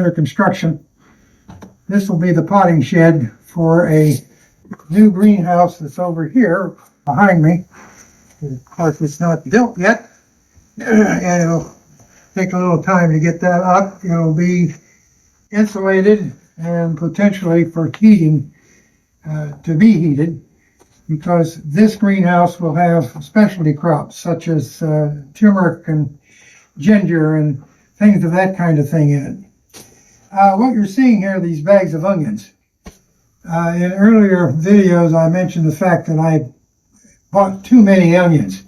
under construction. This will be the potting shed for a new greenhouse that's over here behind me. Of course, it's not built yet, and it'll take a little time to get that up. It'll be insulated and potentially for heating, to be heated, because this greenhouse will have specialty crops such as turmeric and ginger and things of that kind of thing in it. What you're seeing here are these bags of onions. In earlier videos, I mentioned the fact that I bought too many onions.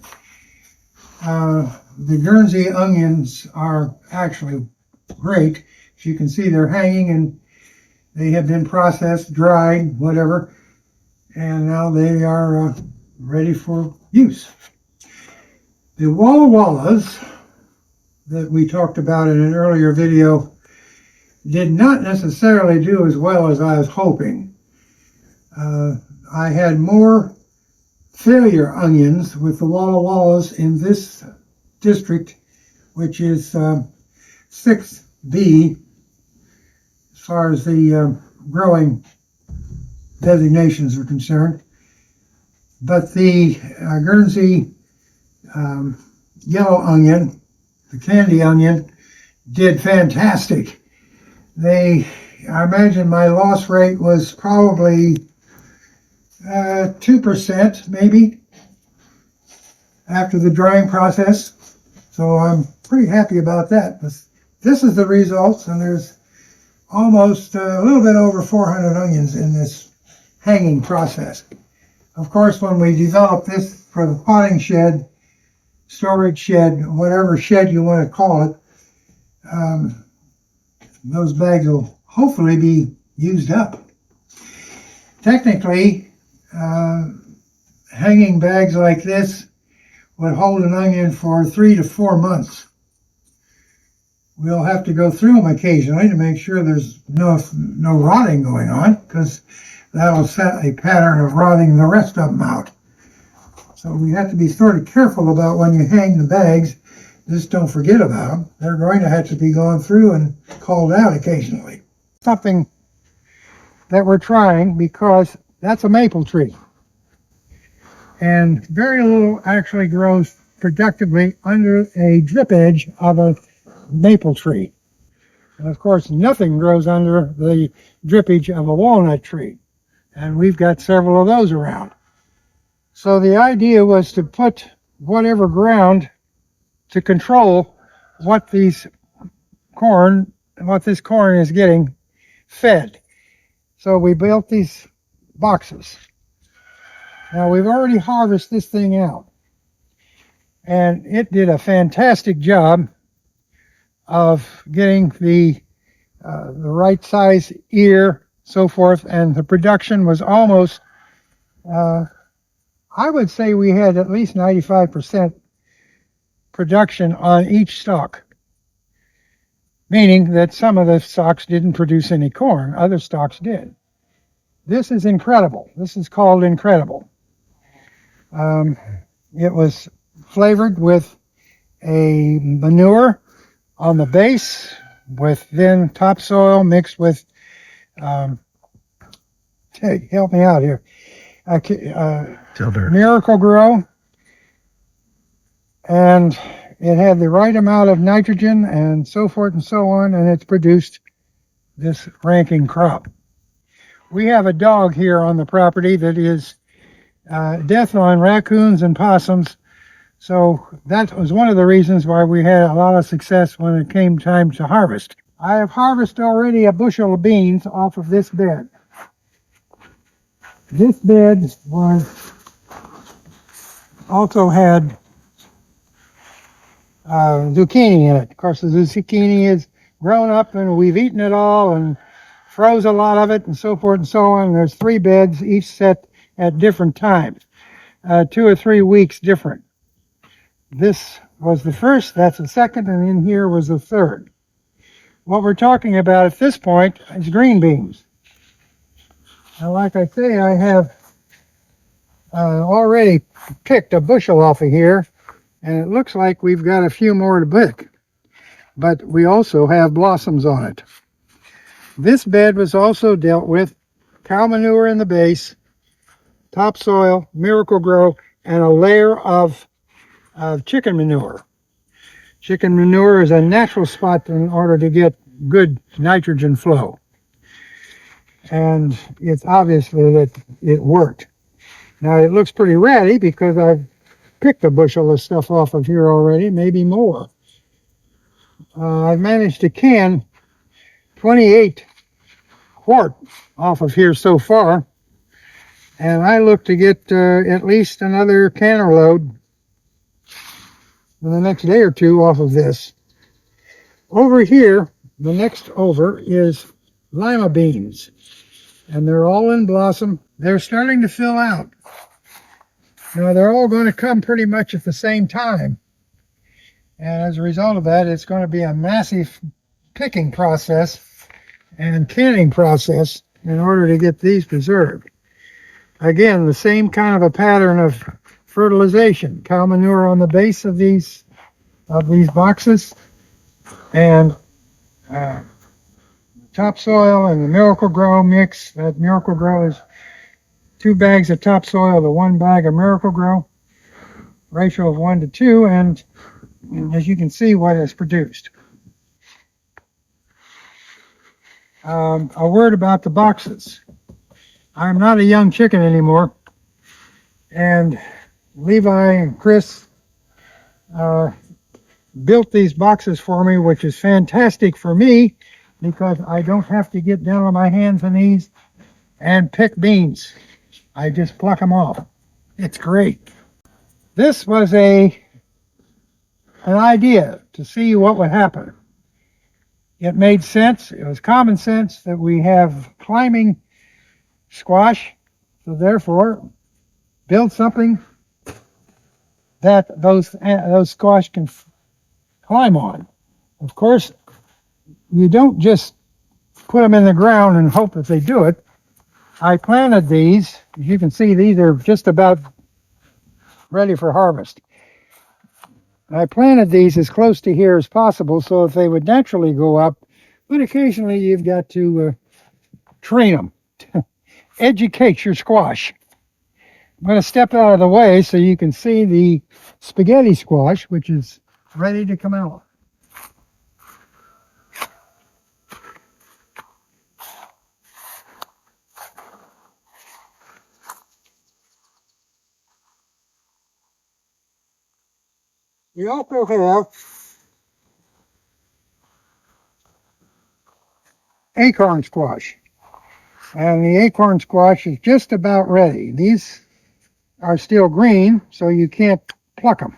The Guernsey onions are actually great. As you can see, they're hanging and they have been processed, dried, whatever, and now they are ready for use. The Walla Wallas that we talked about in an earlier video did not necessarily do as well as I was hoping. I had more failure onions with the Walla Wallas in this district, which is 6B as far as the growing designations are concerned. But the Guernsey yellow onion, the candy onion, did fantastic. I imagine my loss rate was probably 2% maybe after the drying process. So I'm pretty happy about that. This is the results, and there's almost a little bit over 400 onions in this hanging process. Of course, when we develop this for the potting shed, storage shed, whatever shed you want to call it, those bags will hopefully be used up. Technically, hanging bags like this would hold an onion for 3 to 4 months. We'll have to go through them occasionally to make sure there's no rotting going on, because that'll set a pattern of rotting the rest of them out. So we have to be sort of careful about when you hang the bags. Just don't forget about them. They're going to have to be gone through and called out occasionally. Something that we're trying, because that's a maple tree. And very little actually grows productively under a drip edge of a maple tree. And of course, nothing grows under the drippage of a walnut tree. And we've got several of those around. So the idea was to put whatever ground to control what this corn is getting fed. So we built these boxes. Now we've already harvested this thing out, and it did a fantastic job of getting the right size ear, so forth, and the production was almost, I would say we had at least 95% production on each stalk, meaning that some of the stalks didn't produce any corn, other stalks did. This is incredible. This is called incredible. It was flavored with a manure on the base, with then topsoil mixed with, help me out here, Miracle Grow, and it had the right amount of nitrogen and so forth and so on, and it's produced this ranking crop. We have a dog here on the property that is death on raccoons and possums, so that was one of the reasons why we had a lot of success when it came time to harvest. I have harvested already a bushel of beans off of this bed. This bed also had zucchini in it. Of course, the zucchini is grown up and we've eaten it all and froze a lot of it and so forth and so on. There's 3 beds, each set at different times, 2 or 3 weeks different. This was the first, that's the second, and in here was the third. What we're talking about at this point is green beans. Now, like I say, I have already picked a bushel off of here, and it looks like we've got a few more to pick. But we also have blossoms on it. This bed was also dealt with cow manure in the base, topsoil, Miracle-Gro, and a layer of chicken manure. Chicken manure is a natural spot in order to get good nitrogen flow. And it's obviously that it worked. Now it looks pretty ratty because I've picked a bushel of stuff off of here already, maybe more. I've managed to can 28 quart off of here so far, and I look to get at least another canner load in the next day or two off of this. Over here, the next over is lima beans, and they're all in blossom. They're starting to fill out. Now they're all going to come pretty much at the same time, and as a result of that, it's going to be a massive picking process and canning process in order to get these preserved. Again, the same kind of a pattern of fertilization. Cow manure on the base of these boxes, and topsoil and the Miracle-Gro mix. That Miracle-Gro is 2 bags of topsoil to 1 bag of Miracle-Gro, ratio of 1 to 2, and as you can see what is produced. A word about the boxes. I'm not a young chicken anymore, and Levi and Chris built these boxes for me, which is fantastic for me because I don't have to get down on my hands and knees and pick beans. I just pluck them off. It's great. This was an idea to see what would happen. It made sense. It was common sense that we have climbing squash, so therefore build something that those squash can climb on. Of course, you don't just put them in the ground and hope that they do it. I planted these. As you can see, these are just about ready for harvest. I planted these as close to here as possible so that they would naturally go up, but occasionally you've got to train them. Educate your squash. I'm going to step out of the way so you can see the spaghetti squash, which is ready to come out. We also have acorn squash, and the acorn squash is just about ready. These are still green, so you can't pluck them.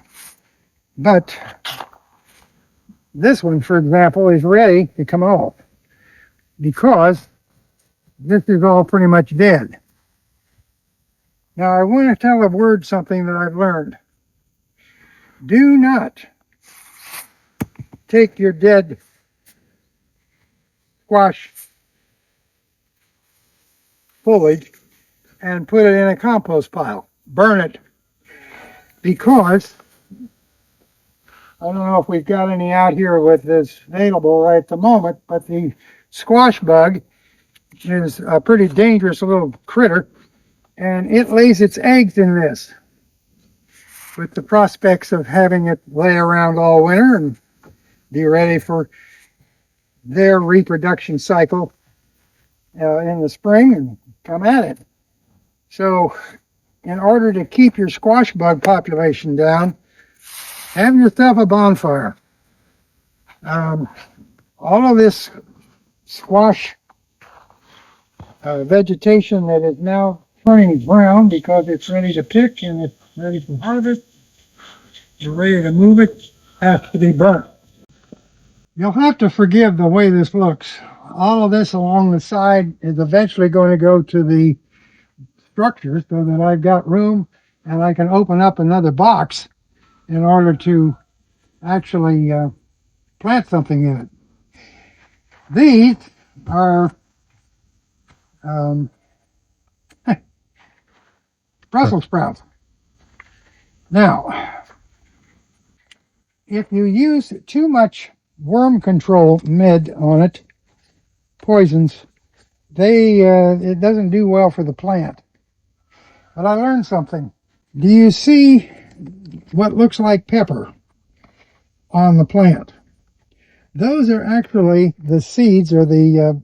But this one, for example, is ready to come off because this is all pretty much dead. Now I want to tell a word something that I've learned. Do not take your dead squash foliage and put it in a compost pile. Burn it, because I don't know if we've got any out here with this available right at the moment, but the squash bug is a pretty dangerous little critter, and it lays its eggs in this, with the prospects of having it lay around all winter and be ready for their reproduction cycle in the spring and come at it. So in order to keep your squash bug population down, have yourself a bonfire. All of this squash vegetation that is now turning brown because it's ready to pick and it's ready for harvest, you're ready to move it, has to be burnt. You'll have to forgive the way this looks. All of this along the side is eventually going to go to the structure so that I've got room and I can open up another box in order to actually plant something in it. These are Brussels sprouts. Now, if you use too much worm control med on it, poisons, it doesn't do well for the plant. But I learned something. Do you see what looks like pepper on the plant? Those are actually the seeds, or the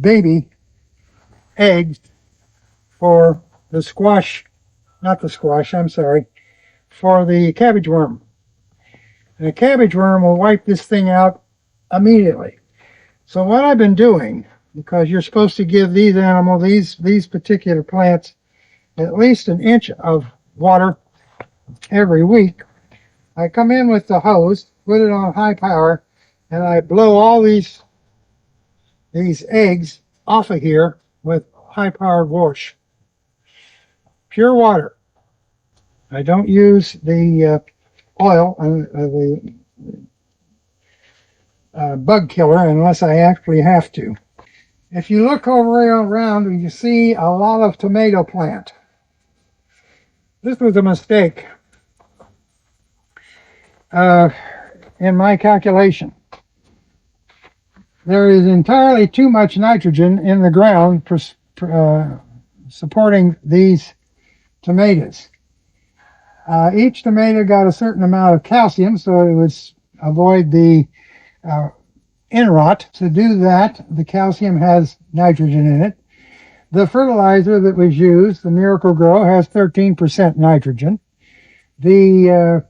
baby eggs for the squash, not the squash, I'm sorry, for the cabbage worm. And the cabbage worm will wipe this thing out immediately. So what I've been doing, because you're supposed to give these animals, these particular plants, at least an inch of water every week, I come in with the hose, put it on high power, and I blow all these eggs off of here with high-powered wash. Pure water. I don't use the oil and the bug killer unless I actually have to. If you look over around, you see a lot of tomato plant. This was a mistake in my calculation. There is entirely too much nitrogen in the ground for supporting these tomatoes. Each tomato got a certain amount of calcium, so it would avoid the inrot. To do that, the calcium has nitrogen in it. The fertilizer that was used, the Miracle Grow, has 13% nitrogen. The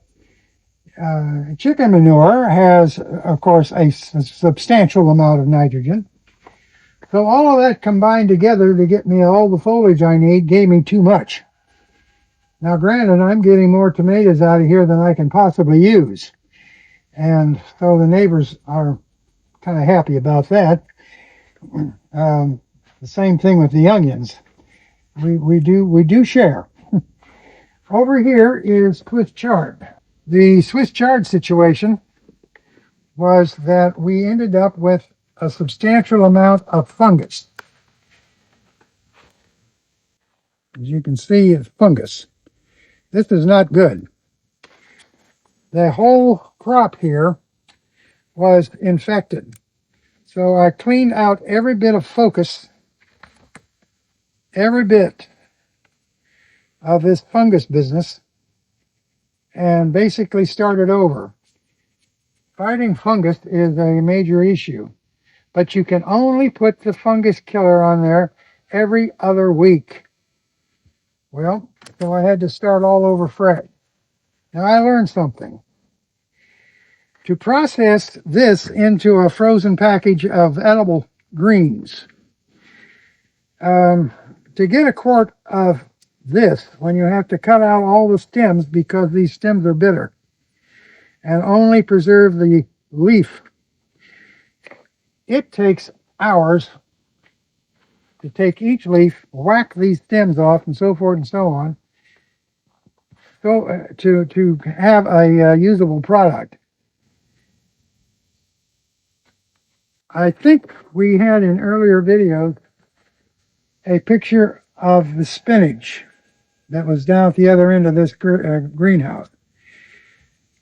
chicken manure has, of course, a substantial amount of nitrogen. So all of that combined together to get me all the foliage I need gave me too much. Now, granted, I'm getting more tomatoes out of here than I can possibly use. And so the neighbors are kind of happy about that. The same thing with the onions. We do share. Over here is Swiss chard. The Swiss chard situation was that we ended up with a substantial amount of fungus. As you can see, it's fungus. This is not good. The whole crop here was infected. So I cleaned out every bit of focus, every bit of this fungus business, and basically started over. Fighting fungus is a major issue, but you can only put the fungus killer on there every other week. Well, so I had to start all over fresh. Now I learned something. To process this into a frozen package of edible greens, to get a quart of this, when you have to cut out all the stems because these stems are bitter, and only preserve the leaf, it takes hours to take each leaf, whack these stems off, and so forth and so on, so to have a usable product. I think we had in earlier videos a picture of the spinach that was down at the other end of this greenhouse.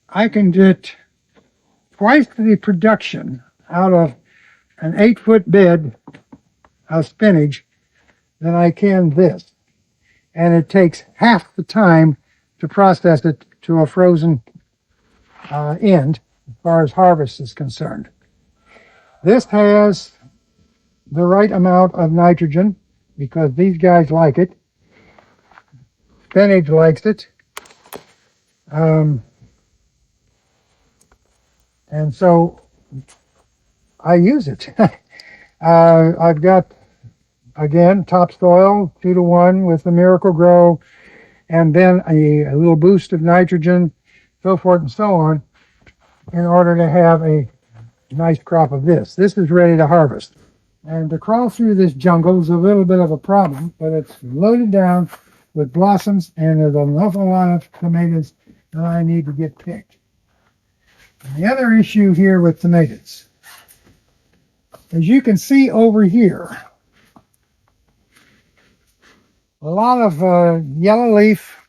I can get twice the production out of an 8-foot bed of spinach than I can this. And it takes half the time to process it to a frozen end as far as harvest is concerned. This has the right amount of nitrogen because these guys like it. Spinach likes it. And so I use it. I've got, again, topsoil 2-to-1 with the Miracle Grow, and then a little boost of nitrogen, so forth and so on, in order to have a nice crop of this. This is ready to harvest. And to crawl through this jungle is a little bit of a problem, but it's loaded down with blossoms, and there's an awful lot of tomatoes that I need to get picked. And the other issue here with tomatoes, as you can see over here, a lot of yellow leaf,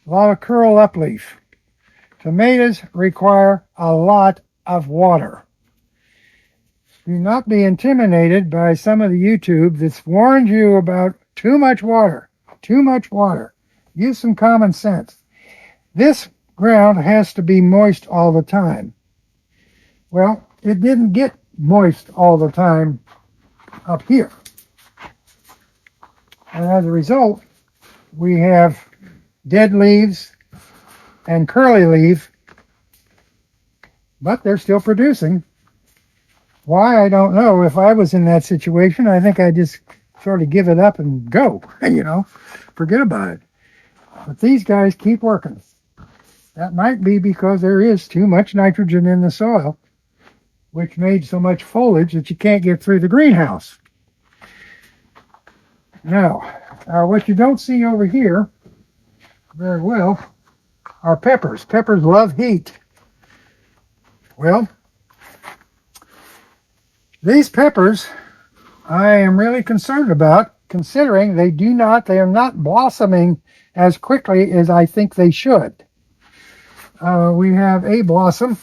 a lot of curl up leaf. Tomatoes require a lot of water. Do not be intimidated by some of the YouTube that's warned you about too much water. Too much water. Use some common sense. This ground has to be moist all the time. Well, it didn't get moist all the time up here. And as a result, we have dead leaves and curly leaf, but they're still producing. Why, I don't know. If I was in that situation, I think I'd just sort of give it up and go, forget about it. But these guys keep working. That might be because there is too much nitrogen in the soil, which made so much foliage that you can't get through the greenhouse. Now, what you don't see over here very well are peppers. Peppers love heat. Well, these peppers I am really concerned about, considering they are not blossoming as quickly as I think they should. We have a blossom.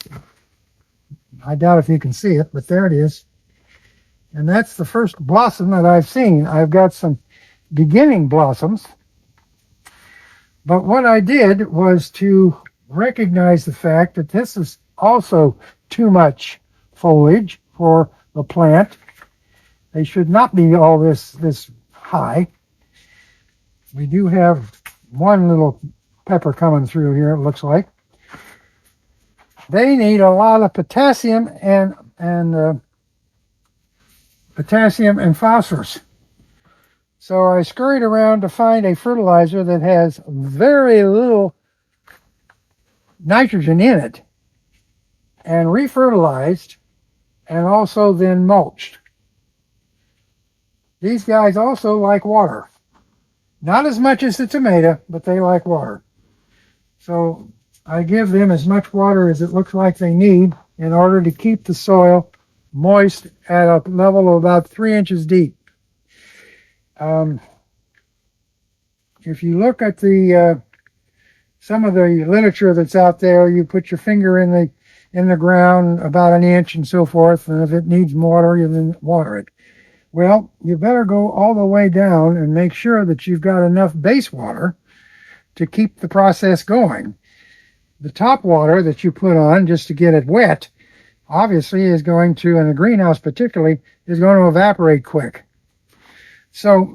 I doubt if you can see it, but there it is. And that's the first blossom that I've seen. I've got some beginning blossoms. But what I did was to recognize the fact that this is also too much foliage for the plant. They should not be all this high. We do have one little pepper coming through here, it looks like. They need a lot of potassium and phosphorus. So I scurried around to find a fertilizer that has very little nitrogen in it, and refertilized, and also then mulched. These guys also like water. Not as much as the tomato, but they like water. So I give them as much water as it looks like they need in order to keep the soil moist at a level of about 3 inches deep. If you look at some of the literature that's out there, you put your finger in the ground about an inch and so forth, and if it needs water, you then water it. Well, you better go all the way down and make sure that you've got enough base water to keep the process going. The top water that you put on just to get it wet, obviously is going to, in a greenhouse particularly, is going to evaporate quick. So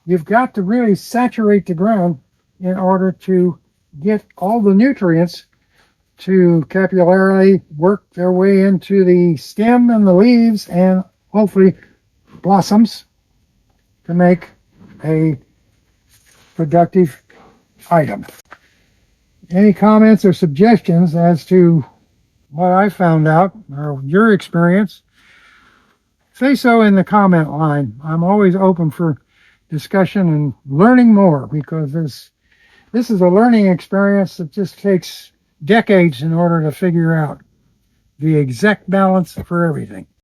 you've got to really saturate the ground in order to get all the nutrients to capillarily work their way into the stem and the leaves and hopefully blossoms to make a productive item. Any comments or suggestions as to what I found out or your experience? Say so in the comment line. I'm always open for discussion and learning more, because this is a learning experience that just takes decades in order to figure out the exact balance for everything.